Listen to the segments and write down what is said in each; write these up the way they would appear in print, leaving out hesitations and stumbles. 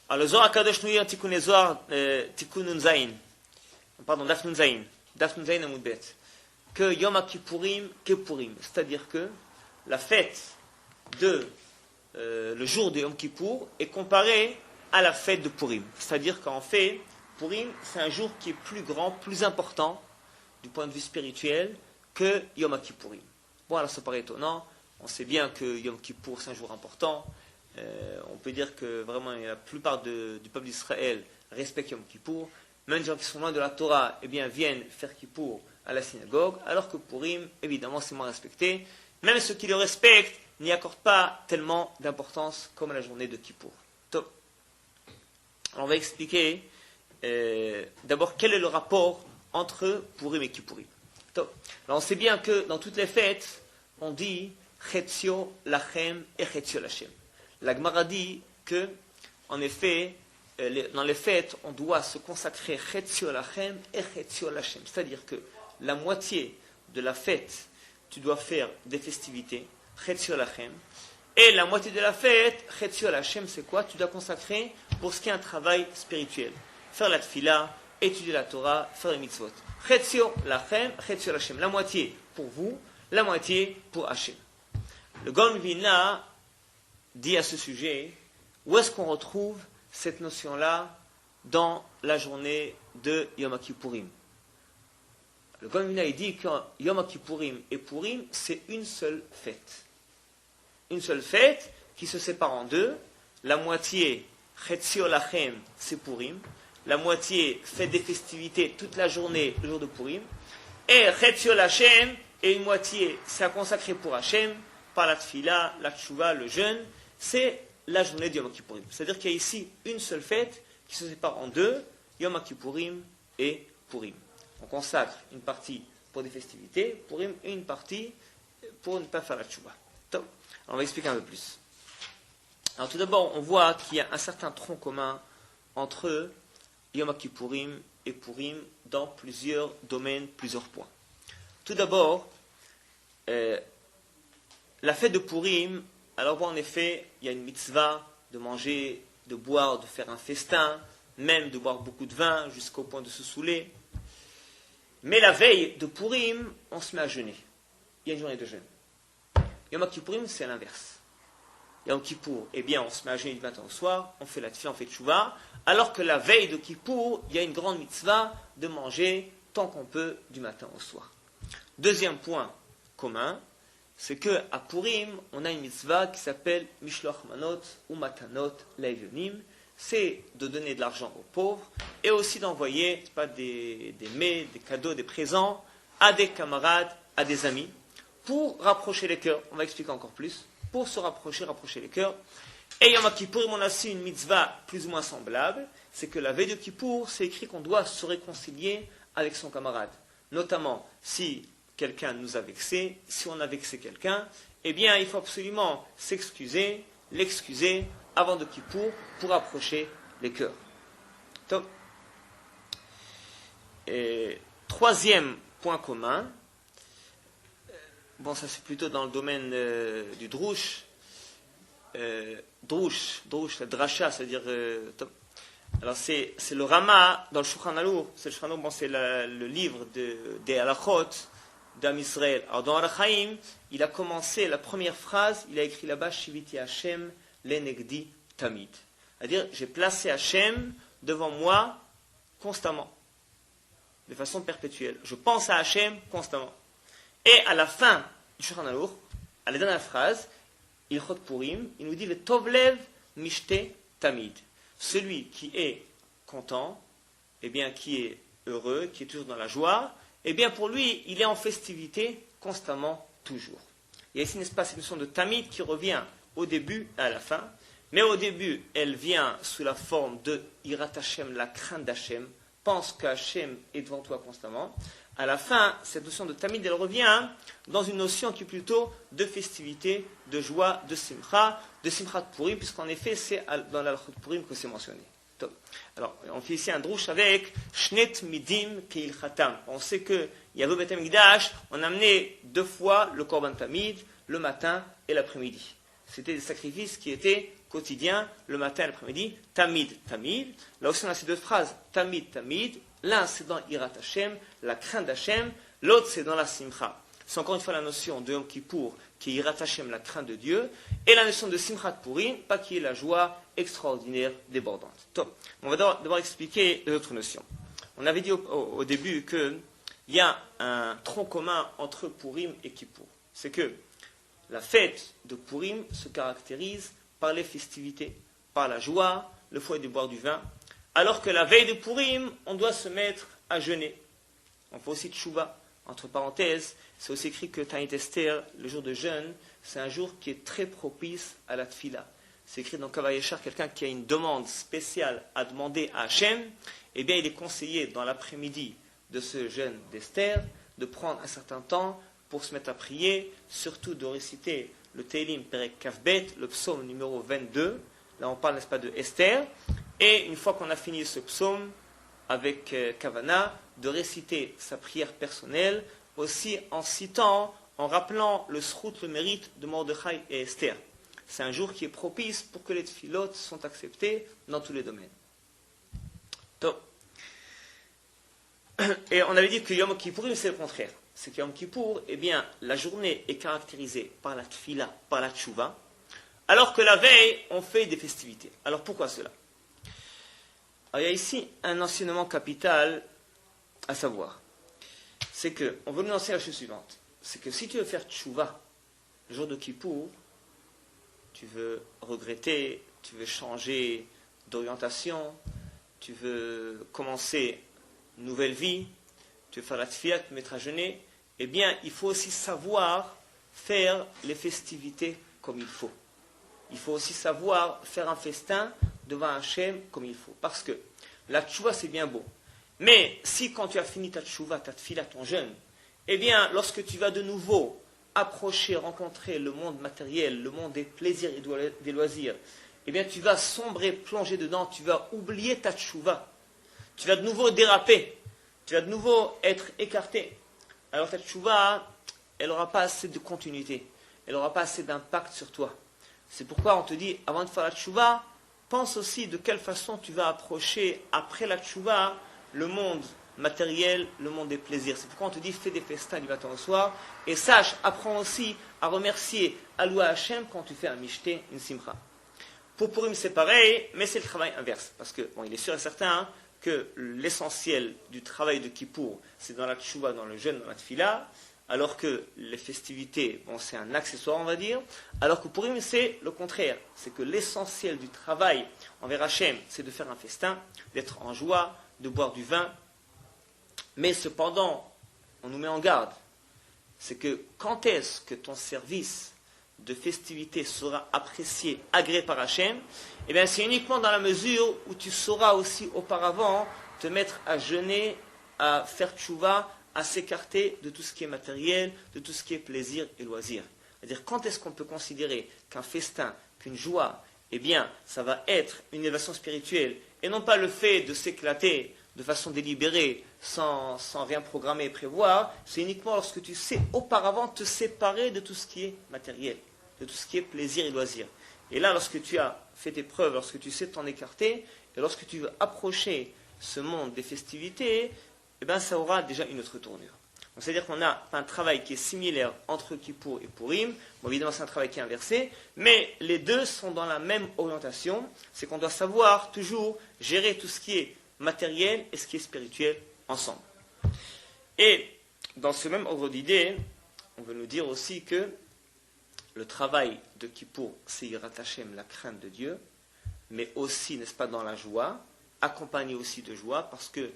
Alors, le Zohar HaKadosh nous dit en Tikkun Zohar, Tikkun Nun Zayin, pardon, Daf Nun Zayin Amud Bet, que Yom HaKippurim, Kippurim, c'est-à-dire que la fête de le jour de Yom Kippour est comparée à la fête de Purim. C'est-à-dire qu'en fait, Purim, c'est un jour qui est plus grand, plus important du point de vue spirituel que Yom Kippourim. Bon, alors ça paraît étonnant. On sait bien que Yom Kippour, c'est un jour important. On peut dire que vraiment la plupart du peuple d'Israël respecte Yom Kippour. Même les gens qui sont loin de la Torah, eh bien, viennent faire Kippour à la synagogue, alors que Purim, évidemment, c'est moins respecté. Même ceux qui le respectent n'y accordent pas tellement d'importance comme la journée de Kippour. Top. Alors, on va expliquer d'abord quel est le rapport entre Purim et Kippourim. Top. Alors, on sait bien que dans toutes les fêtes, on dit Chetzio Lachem et Chetzio Lachem. La Gemara dit que, en effet, dans les fêtes, on doit se consacrer Chetzio Lachem et Chetzio Lachem. C'est-à-dire que la moitié de la fête, tu dois faire des festivités, Chetzio Lachem, et la moitié de la fête, Chetzio Lachem, c'est quoi? Tu dois consacrer pour ce qui est un travail spirituel. Faire la tfila, étudier la Torah, faire les mitzvot. Chetzio Lachem, Chetzio Lachem. La moitié pour vous, la moitié pour Hachem. Le Gaon Vilna dit à ce sujet, où est-ce qu'on retrouve cette notion-là dans la journée de Yom Kippourim? Le Gaon Vilna dit que Yom Kippourim et Purim, c'est une seule fête. Une seule fête qui se sépare en deux. La moitié, Chetzio Lachem, c'est Purim. La moitié fait des festivités toute la journée, le jour de Purim. Et Chetzio Lachem, et une moitié, c'est consacré pour Hachem, par la tfila, la tchouva, le jeûne. C'est la journée de Yom Kippourim. C'est-à-dire qu'il y a ici une seule fête qui se sépare en deux, Yom Kippourim et Purim. On consacre une partie pour des festivités, Purim, et une partie pour ne pas faire la tchouva. On va expliquer un peu plus. Alors tout d'abord, on voit qu'il y a un certain tronc commun entre Yom Kippourim et Purim dans plusieurs domaines, plusieurs points. Tout d'abord, la fête de Purim, alors bon, en effet, il y a une mitzvah de manger, de boire, de faire un festin, même de boire beaucoup de vin jusqu'au point de se saouler. Mais la veille de Purim, on se met à jeûner. Il y a une journée de jeûne. Yom Kippourim, c'est l'inverse. Yom Kippour, eh bien, on se met à jeûner du matin au soir, on fait la tefila, on fait tchouva, alors que la veille de Kippour, il y a une grande mitzvah de manger tant qu'on peut du matin au soir. Deuxième point commun, c'est qu'à Purim, on a une mitzvah qui s'appelle Mishloach Manot ou Matanot Le'Evionim. C'est de donner de l'argent aux pauvres et aussi d'envoyer des mets, des cadeaux, des présents à des camarades, à des amis, pour rapprocher les cœurs. On va expliquer encore plus. Pour se rapprocher les cœurs. Et Yom Kippour, on a aussi une mitzvah plus ou moins semblable. C'est que la veille de Kippour, c'est écrit qu'on doit se réconcilier avec son camarade. Notamment, si quelqu'un nous a vexé, si on a vexé quelqu'un, eh bien, il faut absolument s'excuser, l'excuser avant de Kippour pour rapprocher les cœurs. Top. Et troisième point commun, bon, ça c'est plutôt dans le domaine du Drush. Drush, la drasha, c'est-à-dire. Alors c'est le Rama dans le Shulchan Aruch. C'est le Shulchan Aruch, bon, c'est le livre des halachot d'Am Israël. Alors dans Orach Chaim, il a commencé la première phrase, il a écrit là-bas Shiviti Hashem lenegdi tamid. C'est-à-dire, j'ai placé Hashem devant moi constamment, de façon perpétuelle. Je pense à Hashem constamment. Et à la fin du Shulchan Aruch, à la dernière phrase, Ilchot Purim, il nous dit le Tovlev Mishte Tamid. Celui qui est content, eh bien, qui est heureux, qui est toujours dans la joie, eh bien, pour lui, il est en festivité constamment, toujours. Il y a ici, n'est-ce pas, cette notion de Tamid qui revient au début et à la fin. Mais au début, elle vient sous la forme de Hirat Hashem, la crainte d'Hashem. Pense qu'Hashem est devant toi constamment. À la fin, cette notion de Tamid, elle revient dans une notion qui est plutôt de festivité, de joie, de Simcha de Purim, puisqu'en effet, c'est dans l'Alchot Purim que c'est mentionné. Alors, on fait ici un drouche avec Shnet Midim Keil Khatam. On sait que Yavo Bet HaMikdash, on a amené 2 fois le Korban Tamid, le matin et l'après-midi. c'était des sacrifices qui étaient quotidiens, le matin et l'après-midi, tamid, tamid. Là aussi on a ces deux phrases, tamid, tamid. L'un c'est dans Hirat Hashem, la crainte d'Hashem, l'autre c'est dans la simcha. C'est encore une fois la notion de Yom Kippour, qui est Hirat Hashem, la crainte de Dieu, et la notion de Simchat Purim, pas qui est la joie extraordinaire, débordante. Donc, on va d'abord expliquer les autres notions. On avait dit au début qu'il y a un tronc commun entre Purim et Kippour. C'est que la fête de Purim se caractérise par les festivités, par la joie, le fait de boire du vin, alors que la veille de Purim, on doit se mettre à jeûner. On fait aussi tchouva. Entre parenthèses, c'est aussi écrit que Ta'anit Esther, le jour de jeûne, c'est un jour qui est très propice à la tfila. C'est écrit dans Kavah Yeshar, quelqu'un qui a une demande spéciale à demander à Hachem, eh bien il est conseillé dans l'après-midi de ce jeûne d'Esther de prendre un certain temps pour se mettre à prier, surtout de réciter le Tehillim Perek Kavbet, le psaume numéro 22. Là on parle, n'est-ce pas, de Esther. Et une fois qu'on a fini ce psaume, avec Kavana, de réciter sa prière personnelle, aussi en citant, en rappelant le srout, le mérite de Mordechai et Esther. C'est un jour qui est propice pour que les tfilotes sont acceptés dans tous les domaines. Donc, et on avait dit que Yom Kippourim, c'est le contraire. C'est que Yom Kippour, eh bien, la journée est caractérisée par la tfila, par la tchouva, alors que la veille, on fait des festivités. Alors pourquoi cela ? Alors, il y a ici un enseignement capital à savoir. C'est qu'on veut nous enseigner la chose suivante. C'est que si tu veux faire tchouva le jour de Kippour, tu veux regretter, tu veux changer d'orientation, tu veux commencer une nouvelle vie, tu veux faire la tfila, te mettre à jeûner, eh bien, il faut aussi savoir faire les festivités comme il faut. Il faut aussi savoir faire un festin devant Hachem comme il faut. Parce que la tchouva, c'est bien beau. Mais si quand tu as fini ta tchouva, ta tfila, ton jeûne, eh bien, lorsque tu vas de nouveau approcher, rencontrer le monde matériel, le monde des plaisirs et des loisirs, eh bien, tu vas sombrer, plonger dedans, tu vas oublier ta tchouva. Tu vas de nouveau déraper. Tu vas de nouveau être écarté. Alors ta tchouva, elle n'aura pas assez de continuité. Elle n'aura pas assez d'impact sur toi. C'est pourquoi on te dit, avant de faire la tchouva, pense aussi de quelle façon tu vas approcher, après la tchouva, le monde matériel, le monde des plaisirs. C'est pourquoi on te dit, fais des festins du matin au soir, et sache, apprends aussi à remercier, à louer Hachem quand tu fais un mishté, une simcha. Pour Purim, c'est pareil, mais c'est le travail inverse. Parce que, bon, il est sûr et certain que l'essentiel du travail de Kippour, c'est dans la tchouva, dans le jeûne, dans la tfila, alors que les festivités, bon, c'est un accessoire, on va dire, alors que Purim, c'est le contraire. C'est que l'essentiel du travail envers Hachem, c'est de faire un festin, d'être en joie, de boire du vin. Mais cependant, on nous met en garde. C'est que quand est-ce que ton service de festivité sera apprécié, agréé par Hachem? Eh bien, c'est uniquement dans la mesure où tu sauras aussi auparavant te mettre à jeûner, à faire tchouva, à s'écarter de tout ce qui est matériel, de tout ce qui est plaisir et loisir. C'est-à-dire, quand est-ce qu'on peut considérer qu'un festin, qu'une joie, eh bien, ça va être une élévation spirituelle, et non pas le fait de s'éclater de façon délibérée, sans rien programmer et prévoir, c'est uniquement lorsque tu sais auparavant te séparer de tout ce qui est matériel, de tout ce qui est plaisir et loisir. Et là, lorsque tu as fait tes preuves, lorsque tu sais t'en écarter, et lorsque tu veux approcher ce monde des festivités, eh bien, ça aura déjà une autre tournure. Donc, c'est-à-dire qu'on a un travail qui est similaire entre Kippour et Purim. Bon, évidemment, c'est un travail qui est inversé, mais les deux sont dans la même orientation. C'est qu'on doit savoir toujours gérer tout ce qui est matériel et ce qui est spirituel ensemble. Et dans ce même ordre d'idée, on veut nous dire aussi que le travail de Kippour, c'est Yirat Hashem, la crainte de Dieu, mais aussi, n'est-ce pas, dans la joie, accompagné aussi de joie, parce que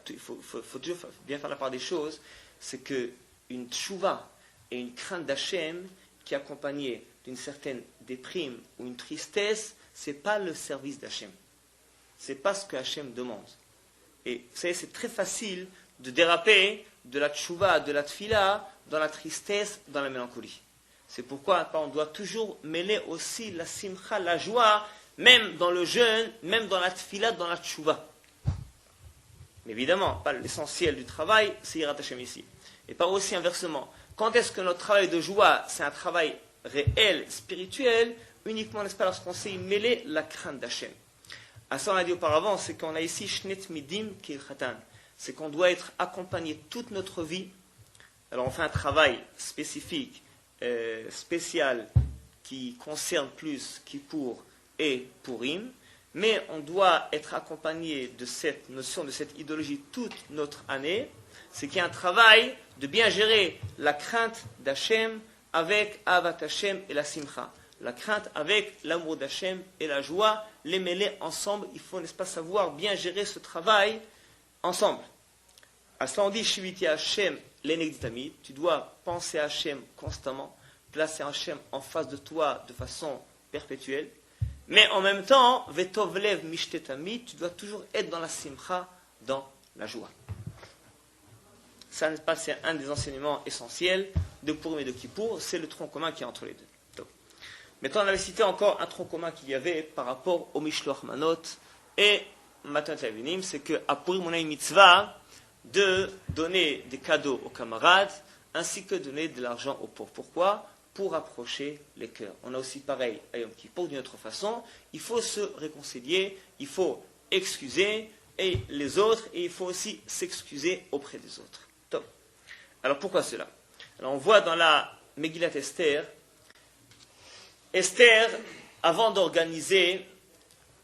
il faut toujours bien faire la part des choses, c'est qu'une tchouva et une crainte d'Hachem qui est accompagnée d'une certaine déprime ou une tristesse, ce n'est pas le service d'Hachem. Ce n'est pas ce que Hachem demande. Et vous savez, c'est très facile de déraper de la tchouva, de la tfila, dans la tristesse, dans la mélancolie. C'est pourquoi on doit toujours mêler aussi la simcha, la joie, même dans le jeûne, même dans la tfila, dans la tchouva. Mais évidemment, pas l'essentiel du travail, c'est Yirat Hashem ici. Et pas aussi inversement. Quand est-ce que notre travail de joie, c'est un travail réelle, spirituelle, uniquement, n'est-ce pas, lorsqu'on sait y mêler la crainte d'Hachem. À ça, on l'a dit auparavant, c'est qu'on a ici Shnet Midim Kilchatan. C'est qu'on doit être accompagné toute notre vie. Alors, on fait un travail spécifique, spécial, qui concerne plus Kippour et Purim, mais on doit être accompagné de cette notion, de cette idéologie toute notre année. C'est qu'il y a un travail de bien gérer la crainte d'Hachem avec Avat Hachem et la Simcha. La crainte avec l'amour d'Hachem et la joie, les mêler ensemble. Il faut, n'est-ce pas, savoir bien gérer ce travail ensemble. À cela on dit Shiviti Hachem l'enegditamid. Tu dois penser à Hachem constamment, placer Hachem en face de toi de façon perpétuelle. Mais en même temps, Vetovlev Mishtetami, tu dois toujours être dans la Simcha, dans la joie. Ça, n'est-ce pas, c'est un des enseignements essentiels de Purim et de Kippour, c'est le tronc commun qui est entre les deux. Donc, maintenant, on avait cité encore un tronc commun qu'il y avait par rapport au Mishloach Manot et Matot Lavinim, c'est qu'à Purim, on a une mitzvah de donner des cadeaux aux camarades, ainsi que donner de l'argent aux pauvres. Pourquoi ? Pour rapprocher les cœurs. On a aussi pareil à Yom Kippour, d'une autre façon, il faut se réconcilier, il faut excuser et les autres, et il faut aussi s'excuser auprès des autres. Top. Alors pourquoi cela ? Alors on voit dans la Megillat Esther, Esther, avant d'organiser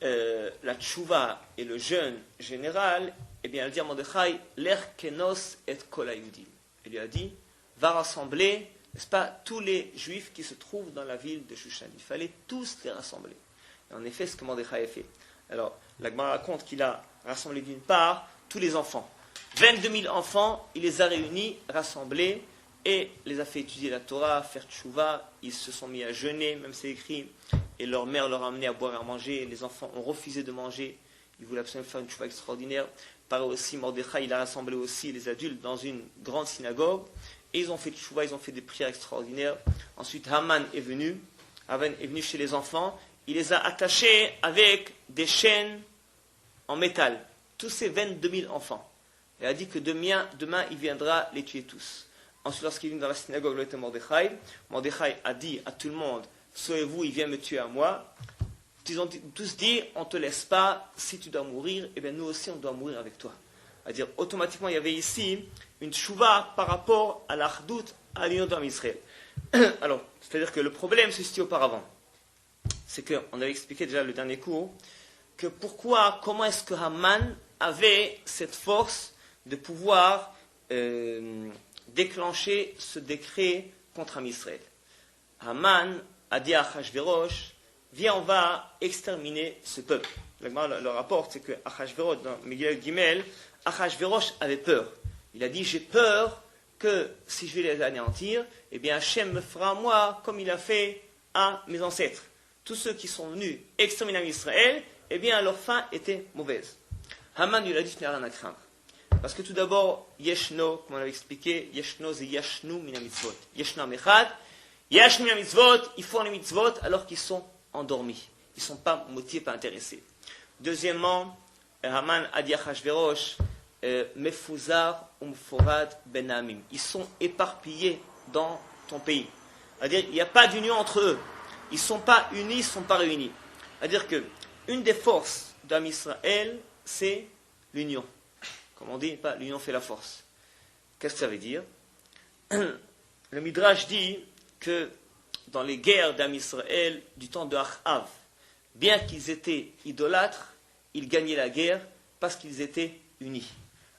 la tchouva et le jeûne général, eh bien elle dit à Mordechai, l'er kenos et kol hayudim. Elle lui a dit, va rassembler, n'est-ce pas, tous les juifs qui se trouvent dans la ville de Shushan. Il fallait tous les rassembler. Et en effet, ce que Mordechai a fait. Alors, la Gemara raconte qu'il a rassemblé d'une part tous les enfants. 22 000 enfants, il les a réunis, rassemblés, et les a fait étudier la Torah, faire tchouva. Ils se sont mis à jeûner, même c'est écrit, et leur mère leur a amené à boire et à manger. Les enfants ont refusé de manger. Ils voulaient absolument faire une tchouva extraordinaire. Pareil aussi, Mordechai, il a rassemblé aussi les adultes dans une grande synagogue. Et ils ont fait tchouva, ils ont fait des prières extraordinaires. Ensuite, Haman est venu chez les enfants. Il les a attachés avec des chaînes en métal. Tous ces 22 000 enfants. Il a dit que demain, il viendra les tuer tous. Ensuite, lorsqu'il est venu dans la synagogue, le Mordechai, Mordechai a dit à tout le monde, sauvez-vous, il vient me tuer à moi. Ils ont tous dit, on ne te laisse pas, si tu dois mourir, eh bien nous aussi on doit mourir avec toi. C'est-à-dire, automatiquement, il y avait ici une tchouva par rapport à l'achdout, à l'union d'Am Israël. Alors, c'est-à-dire que le problème se situe auparavant. C'est qu'on avait expliqué déjà le dernier cours, que comment est-ce que Haman avait cette force de pouvoir déclencher ce décret contre Am Israël. Haman a dit à Achashverosh, viens, on va exterminer ce peuple. Le rapport, c'est que Achashverosh, dans Megillah Gimel, Achashverosh avait peur. Il a dit, j'ai peur que si je vais les anéantir, eh bien Hachem me fera à moi comme il a fait à mes ancêtres. Tous ceux qui sont venus exterminer Israël, eh bien leur fin était mauvaise. Haman lui a dit, tu n'as rien à craindre. Parce que tout d'abord, Yeshno, comme on l'avait expliqué, Yeshno c'est Yashnu mina mitzvot. Yeshno mechad, Yashnu mina mitzvot, ils font les mitzvot alors qu'ils sont endormis. Ils ne sont pas motivés, pas intéressés. Deuxièmement, Haman a dit à Achashverosh, Mefuzar umforad ben amim. Ils sont éparpillés dans ton pays. C'est-à-dire, il n'y a pas d'union entre eux. Ils ne sont pas unis, ils ne sont pas réunis. C'est-à-dire que une des forces d'Am Israël, c'est l'union. Comme on dit, l'union fait la force. Qu'est-ce que ça veut dire ? Le Midrash dit que dans les guerres d'Am Israël du temps de Achav, bien qu'ils étaient idolâtres, ils gagnaient la guerre parce qu'ils étaient unis.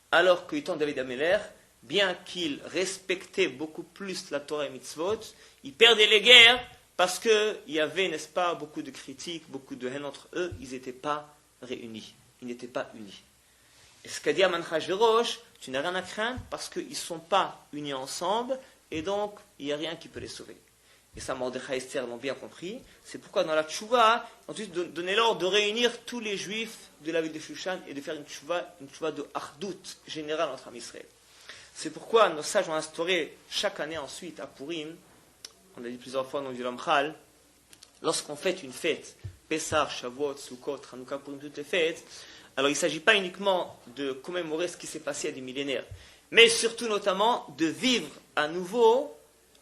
Alors que du temps de David Améler, bien qu'ils respectaient beaucoup plus la Torah et Mitzvot, ils perdaient les guerres parce qu'il y avait, n'est-ce pas, beaucoup de critiques, beaucoup de haine entre eux, ils n'étaient pas réunis, ils n'étaient pas unis. Et ce qu'a dit Haman Achashverosh, tu n'as rien à craindre parce qu'ils ne sont pas unis ensemble et donc il n'y a rien qui peut les sauver. Et ça, Mordechai et Esther l'ont bien compris. C'est pourquoi dans la tchouva, on a donné l'ordre de réunir tous les juifs de la ville de Shushan et de faire une tchouva de achdout générale entre Am Israël. C'est pourquoi nos sages ont instauré chaque année ensuite à Purim, on l'a dit plusieurs fois dans le Lamchal, lorsqu'on fait une fête, Pessah, Shavuot, Sukkot, Hanouka, Purim, toutes les fêtes, alors il ne s'agit pas uniquement de commémorer ce qui s'est passé il y a des millénaires, mais surtout notamment de vivre à nouveau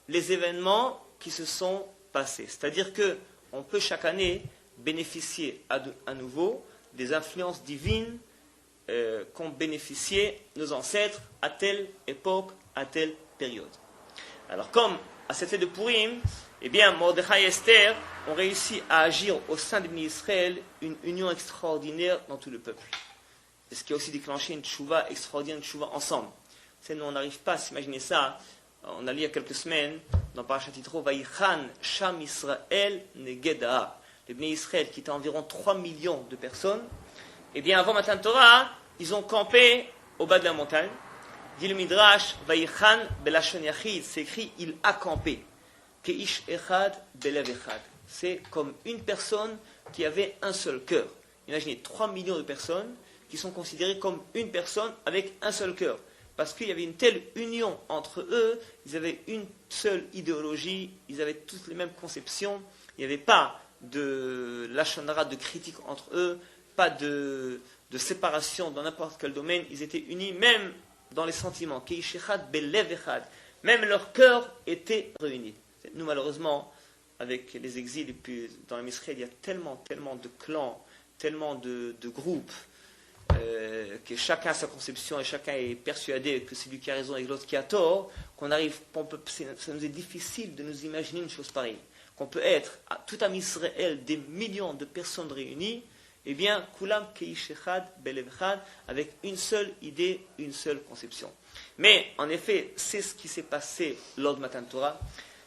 les événements qui se sont passé. C'est-à-dire qu'on peut chaque année bénéficier à nouveau des influences divines qu'ont bénéficié nos ancêtres à telle époque, à telle période. Alors comme à cette fête de Purim, eh bien Mordechai et Esther ont réussi à agir au sein de Israël une union extraordinaire dans tout le peuple. Et ce qui a aussi déclenché une tchouva extraordinaire, une tchouva ensemble. C'est nous on n'arrive pas à s'imaginer ça. On a lu il y a quelques semaines dans Parashat Yitro, Vaïchan Sham Israël Negeda. Les Bnei Israël qui étaient environ 3 millions de personnes. Eh bien avant Matan Torah, ils ont campé au bas de la montagne. Dit le Midrash, Vaïchan Belashon Yachid, c'est écrit, il a campé. Keish Echad Belev Echad. C'est comme une personne qui avait un seul cœur. Imaginez 3 millions de personnes qui sont considérées comme une personne avec un seul cœur. Parce qu'il y avait une telle union entre eux, ils avaient une seule idéologie, ils avaient toutes les mêmes conceptions, il n'y avait pas de lashon hara, de critique entre eux, pas de séparation dans n'importe quel domaine, ils étaient unis même dans les sentiments. Keish Echad Belev Echad. Même leur cœur était réuni. Nous, malheureusement, avec les exils, et puis dans l'Israël, il y a tellement de clans, tellement de groupes, que chacun a sa conception et chacun est persuadé que c'est lui qui a raison et l'autre qui a tort, ça nous est difficile de nous imaginer une chose pareille. Qu'on peut être, tout à Israël, des millions de personnes réunies, eh bien, Kulam Keish Echad Belev Echad, avec une seule idée, une seule conception. Mais, en effet, c'est ce qui s'est passé lors de Matan Torah.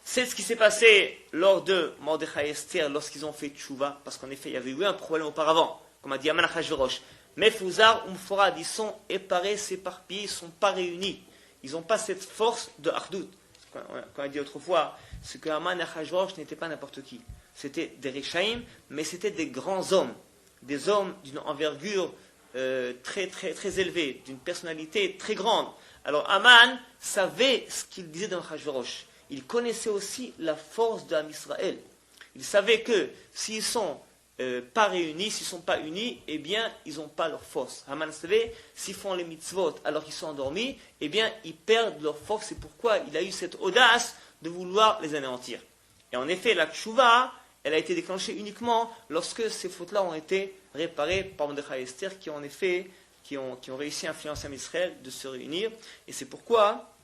C'est ce qui s'est passé lors de Mordechai et Esther lorsqu'ils ont fait tchouva, parce qu'en effet, il y avait eu un problème auparavant, comme a dit Aman Achashverosh. Mais Fouzar, Umforad, ils sont éparés, s'éparpillés, ils ne sont pas réunis. Ils n'ont pas cette force de Hardout. Comme on a dit autrefois, c'est que Aman Achashverosh n'était pas n'importe qui. C'était des Rechaïm, mais c'était des grands hommes. Des hommes d'une envergure très élevée, d'une personnalité très grande. Alors Aman savait ce qu'il disait dans Achashverosh. Il connaissait aussi la force de Israël. Il savait que s'ils ne sont pas réunis, s'ils ne sont pas unis, eh bien, ils n'ont pas leur force. Haman savait, s'ils font les mitzvot alors qu'ils sont endormis, eh bien, ils perdent leur force. C'est pourquoi il a eu cette audace de vouloir les anéantir. Et en effet, la tchouva, elle a été déclenchée uniquement lorsque ces fautes-là ont été réparées par Mordechai et Esther, qui ont réussi à influencer Israël de se réunir. Et c'est pourquoi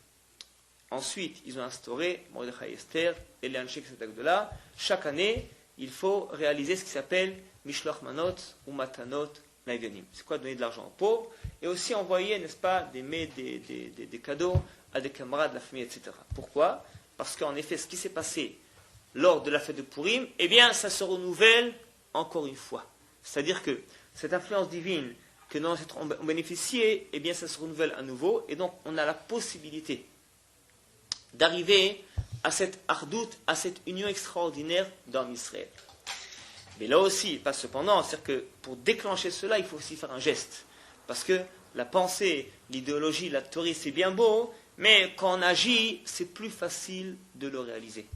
ensuite, ils ont instauré Mordechai et Esther et les Anshek Agdola. Chaque année, il faut réaliser ce qui s'appelle Mishloach Manot ou Matanot Naivionim. C'est quoi donner de l'argent aux pauvres et aussi envoyer, n'est-ce pas, des cadeaux à des camarades de la famille, etc. Pourquoi ? Parce qu'en effet, ce qui s'est passé lors de la fête de Purim, eh bien, ça se renouvelle encore une fois. C'est-à-dire que cette influence divine que nos ancêtres ont bénéficié, eh bien, ça se renouvelle à nouveau et donc on a la possibilité d'arriver à cette hardoute, à cette union extraordinaire dans Israël. Mais là aussi, pas cependant, c'est-à-dire que pour déclencher cela, il faut aussi faire un geste. Parce que la pensée, l'idéologie, la théorie, c'est bien beau, mais quand on agit, c'est plus facile de le réaliser.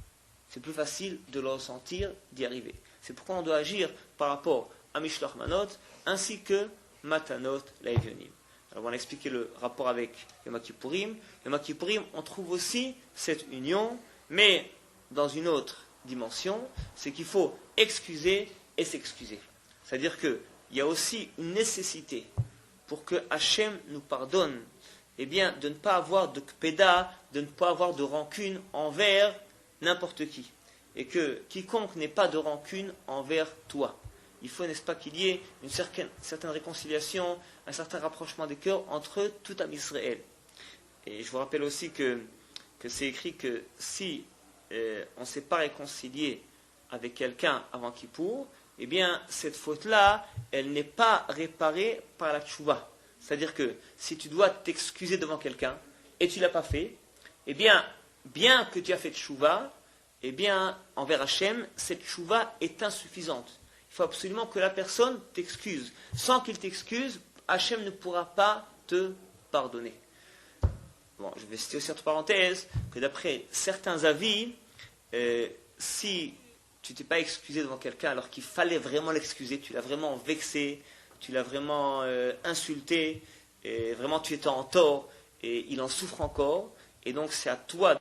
C'est plus facile de le ressentir, d'y arriver. C'est pourquoi on doit agir par rapport à Mishloach Manot, ainsi que Matanot Laevionim. Alors on va expliquer le rapport avec Yom Kippourim. Yom Kippourim, on trouve aussi cette union, mais dans une autre dimension, c'est qu'il faut excuser et s'excuser. C'est-à-dire qu'il y a aussi une nécessité pour que Hachem nous pardonne, eh bien, de ne pas avoir de kpeda, de ne pas avoir de rancune envers n'importe qui. Et que quiconque n'ait pas de rancune envers toi. Il faut, n'est-ce pas, qu'il y ait une certaine réconciliation, un certain rapprochement des cœurs entre tout Am Israël. Et je vous rappelle aussi que c'est écrit que si on ne s'est pas réconcilié avec quelqu'un avant Kippour, eh bien, cette faute-là, elle n'est pas réparée par la tchouva. C'est-à-dire que si tu dois t'excuser devant quelqu'un et tu ne l'as pas fait, eh bien que tu as fait tchouva, eh bien, envers Hachem, cette tchouva est insuffisante. Il faut absolument que la personne t'excuse. Sans qu'il t'excuse, Hachem ne pourra pas te pardonner. Bon, je vais citer aussi entre parenthèses que d'après certains avis, si tu t'es pas excusé devant quelqu'un alors qu'il fallait vraiment l'excuser, tu l'as vraiment vexé, tu l'as vraiment insulté, et vraiment tu étais en tort, et il en souffre encore, et donc c'est à toi